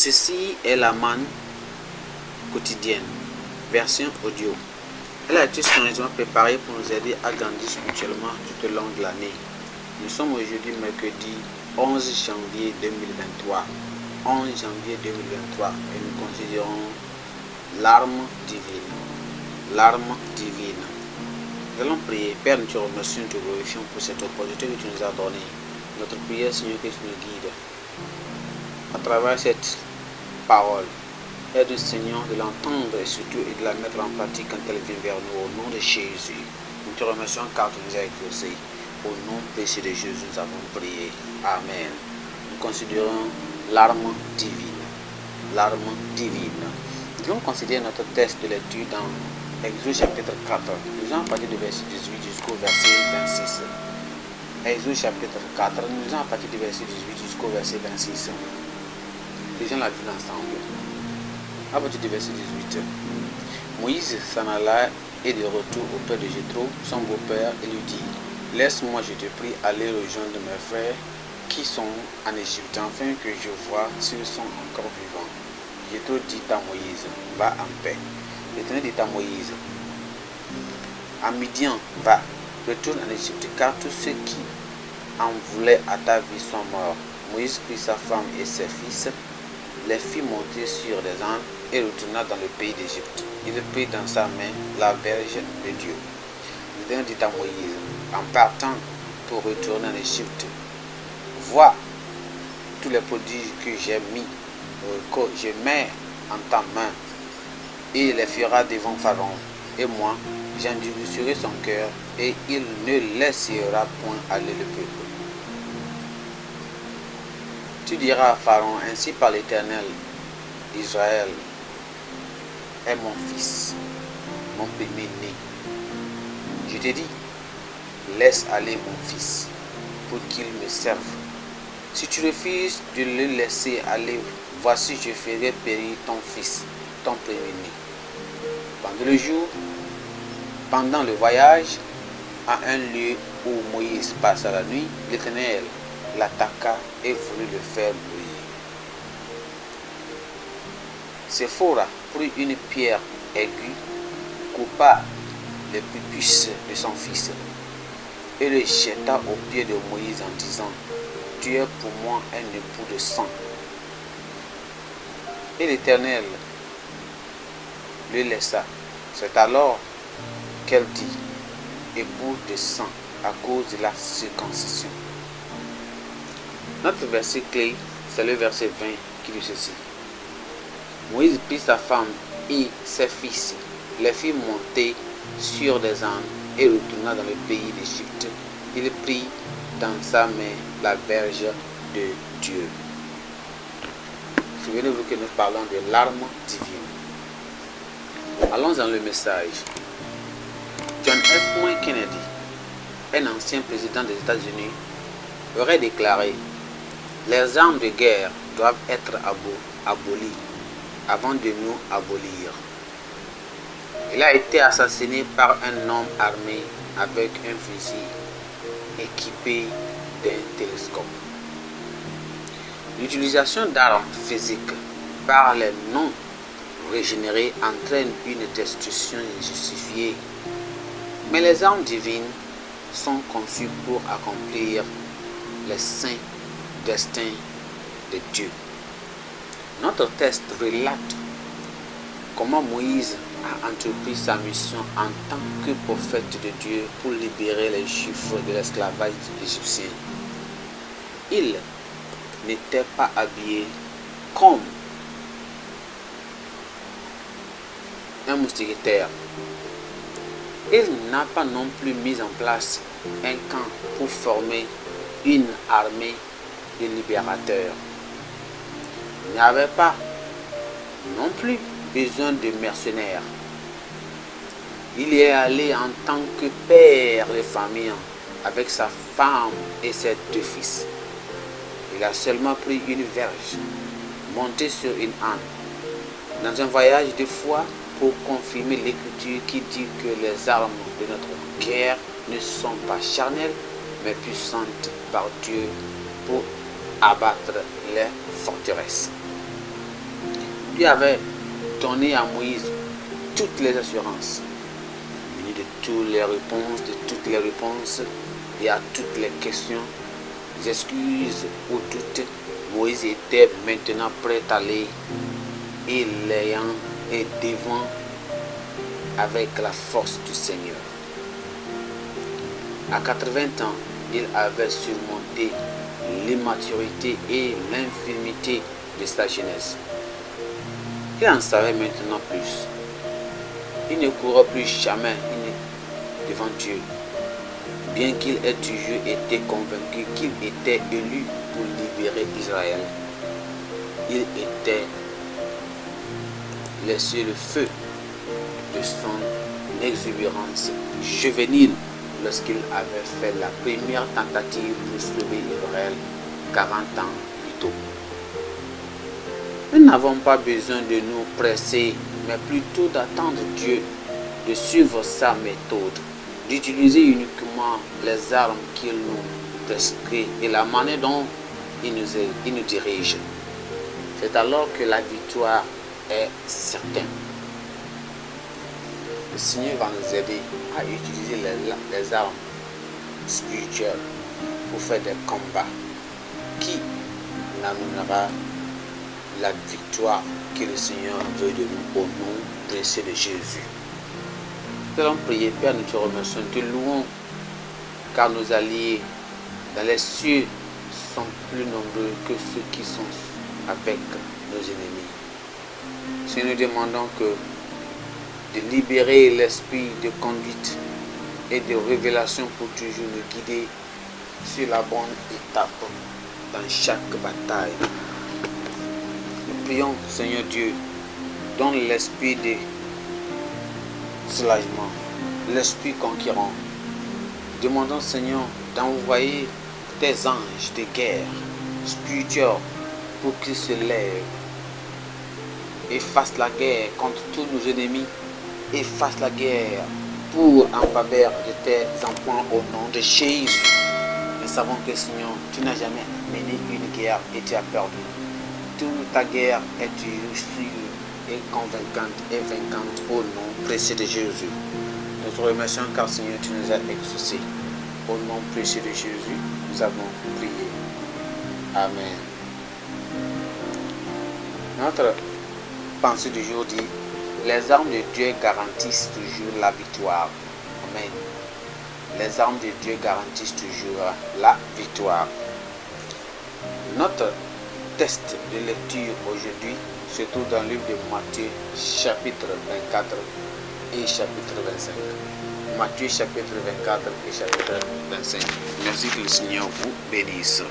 Ceci est la manne quotidienne, version audio. Elle a été soigneusement préparée pour nous aider à grandir spirituellement tout au long de l'année. Nous sommes aujourd'hui mercredi 11 janvier 2023. 11 janvier 2023 et nous considérons l'arme divine. L'arme divine. Nous allons prier. Père, nous te remercions, nous te glorifions pour cette opportunité que tu nous as donnée. Notre prière, Seigneur, que tu nous guides à travers cette parole. Aide, Seigneur, de l'entendre et surtout de la mettre en pratique quand elle vient vers nous. Au nom de Jésus, nous te remercions car tu nous as exaucés. Au nom précieux de Jésus, nous avons prié. Amen. Nous considérons l'arme divine. L'arme divine. Nous allons considérer notre texte de lecture dans Exode chapitre 4. Nous allons partir du verset 18 jusqu'au verset 26. Exode chapitre 4, nous allons partir du verset 18 jusqu'au verset 26. Lisons la Bible ensemble. À partir du verset 18. Moïse s'en alla et de retour auprès de Jéthro, son beau-père, et lui dit: Laisse-moi, je te prie, aller rejoindre mes frères qui sont en Égypte, afin que je voie s'ils sont encore vivants. Jéthro dit à Moïse: Va en paix. L'Éternel dit à Moïse: À Midian, va, retourne en Égypte, car tous ceux qui en voulaient à ta vie sont morts. Moïse prit sa femme et ses fils, les fit monter sur des ânes et retourna dans le pays d'Égypte. Il prit dans sa main la verge de Dieu. L'Éternel dit à Moïse, en partant pour retourner en Égypte: Vois tous les prodiges que j'ai mis, que je mets en ta main, et il les fera devant Pharaon. Et moi, j'endurcirai son cœur, et il ne laissera point aller le peuple. Tu diras à Pharaon: Ainsi par l'Éternel, Israël est mon fils, mon premier-né. Je te dis, laisse aller mon fils, pour qu'il me serve. Si tu refuses de le laisser aller, voici, je ferai périr ton fils, ton premier-né. Pendant le jour, pendant le voyage, à un lieu où Moïse passa la nuit, l'Éternel l'attaqua et voulut le faire mourir. Séphora prit une pierre aiguë, coupa les prépuces de son fils et le jeta aux pieds de Moïse en disant: Tu es pour moi un époux de sang. Et l'Éternel le laissa. C'est alors qu'elle dit: époux de sang, à cause de la circoncision. Notre verset clé, c'est le verset 20 qui dit ceci: Moïse prit sa femme et ses fils, les fit monter sur des ânes et retourna dans le pays d'Égypte. Il prit dans sa main la verge de Dieu. Souvenez-vous que nous parlons de l'arme divine. Allons dans le message. John F. Kennedy, un ancien président des États-Unis, aurait déclaré: Les armes de guerre doivent être abolies avant de nous abolir. Il a été assassiné par un homme armé avec un fusil équipé d'un télescope. L'utilisation d'armes physiques par les non régénérés entraîne une destruction injustifiée. Mais les armes divines sont conçues pour accomplir les saints destins de Dieu. Notre texte relate comment Moïse a entrepris sa mission en tant que prophète de Dieu pour libérer les Juifs de l'esclavage égyptien. Il n'était pas habillé comme un mousquetaire. Il n'a pas non plus mis en place un camp pour former une armée de libérateurs. Il n'y avait pas non plus besoin de mercenaires. Il y est allé en tant que père de famille avec sa femme et ses deux fils. Il a seulement pris une verge, monté sur une âne, dans un voyage de foi pour confirmer l'écriture qui dit que les armes de notre guerre ne sont pas charnelles, mais puissantes par Dieu pour abattre les forteresses. Dieu avait donné à Moïse toutes les assurances, de toutes les réponses et à toutes les questions, les excuses ou doutes. Moïse était maintenant prêt à aller et l'ayant et devant avec la force du Seigneur. À 80 ans, il avait surmonté l'immaturité et l'infirmité de sa jeunesse. Il en savait maintenant plus. Il ne courra plus jamais devant Dieu, bien qu'il ait toujours été convaincu qu'il était élu pour libérer Israël. Il était laissé le feu de son exubérance juvénile lorsqu'il avait fait la première tentative pour sauver Israël 40 ans plus tôt. Nous n'avons pas besoin de nous presser, mais plutôt d'attendre Dieu, de suivre sa méthode, d'utiliser uniquement les armes qu'il nous prescrit et la manière dont il nous dirige. C'est alors que la victoire est certaine. Le Seigneur va nous aider à utiliser les armes spirituelles pour faire des combats qui amènera la victoire que le Seigneur veut de nous au nom précieux de Jésus. Nous allons prier. Père, nous te remercions, nous te louons, car nos alliés dans les cieux sont plus nombreux que ceux qui sont avec nos ennemis. Si nous demandons de libérer l'esprit de conduite et de révélation pour toujours nous guider sur la bonne étape dans chaque bataille. Nous prions, Seigneur Dieu, donne l'esprit de soulagement, l'esprit conquérant. Demandons, Seigneur, d'envoyer tes anges de guerre spirituels pour qu'ils se lèvent et fassent la guerre contre tous nos ennemis et fassent la guerre en faveur de tes enfants au nom de Jésus. Nous savons que, Seigneur, tu n'as jamais mené une guerre et tu as perdu. Toute ta guerre est sûre et convaincante et vaincante au nom précieux de Jésus. Nous te remercions car, Seigneur, tu nous as exaucés. Au nom précieux de Jésus, nous avons prié. Amen. Notre pensée du jour dit: les armes de Dieu garantissent toujours la victoire. Amen. Les armes de Dieu garantissent toujours la victoire. Notre texte de lecture aujourd'hui se trouve dans le livre de Matthieu, chapitre 24 et chapitre 25. Matthieu, chapitre 24 et chapitre 25. Merci que le Seigneur vous bénisse.